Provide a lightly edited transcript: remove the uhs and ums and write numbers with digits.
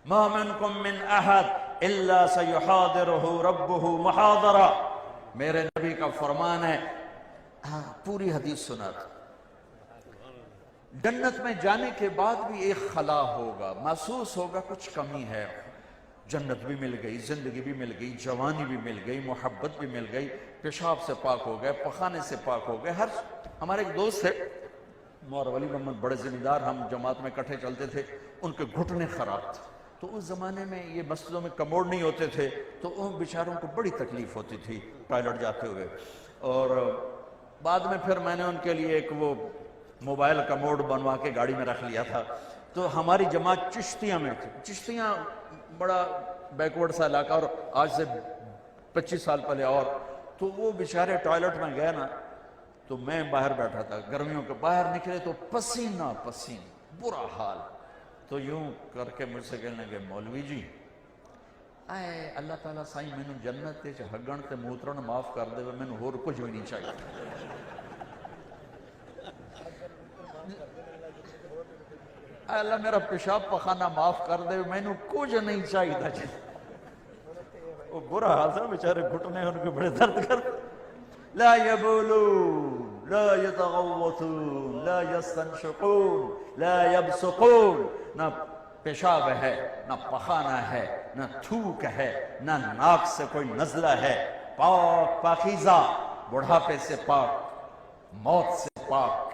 ما منکم من احد الا سیحاضرہ ربہ محاضرہ، میرے نبی کا فرمان ہے. پوری حدیث سنا تھا. جنت میں جانے کے بعد بھی ایک خلا ہوگا، محسوس ہوگا کچھ کمی ہے. جنت بھی مل گئی، زندگی بھی مل گئی، جوانی بھی مل گئی، محبت بھی مل گئی، پیشاب سے پاک ہو گئے، پخانے سے پاک ہو گئے. ہمارے ایک دوست تھے مولوی ولی محمد، بڑے ذمہ دار، ہم جماعت میں اکٹھے چلتے تھے. ان کے گھٹنے خراب تھے، تو اس زمانے میں یہ مسجدوں میں کموڈ نہیں ہوتے تھے، تو ان بیچاروں کو بڑی تکلیف ہوتی تھی ٹوائلٹ جاتے ہوئے. اور بعد میں پھر میں نے ان کے لیے ایک وہ موبائل کموڈ بنوا کے گاڑی میں رکھ لیا تھا. تو ہماری جماعت چشتیاں میں تھی. چشتیاں بڑا بیکورڈ سا علاقہ، اور آج سے 25 سال پہلے. اور تو وہ بیچارے ٹوائلٹ میں گئے نا، تو میں باہر بیٹھا تھا، گرمیوں کے باہر نکلے تو پسینہ پسینہ، برا حال. تو یوں کر کے مجھ سے کہنے لگے مولوی جی اے اللہ تعالیٰ سائیں میں نے جنت تے ہگن تے موترن معاف کر دے، میں نے اور کچھ بھی نہیں چاہیے. اے اللہ میرا پیشاب پخانہ معاف کر دے، میں نے کچھ نہیں چاہیے. وہ برا حال تھا، بیچارے گھٹنے ان کے بڑے درد کر. لا يبولون لا يتغوطون لا يستنشقون لا يبصقون. نہ پیشاب ہے، نہ پخانہ ہے، نہ تھوک ہے، نہ ناک سے کوئی نزلہ ہے. پاک پاکیزہ، بڑھاپے سے پاک، موت سے پاک،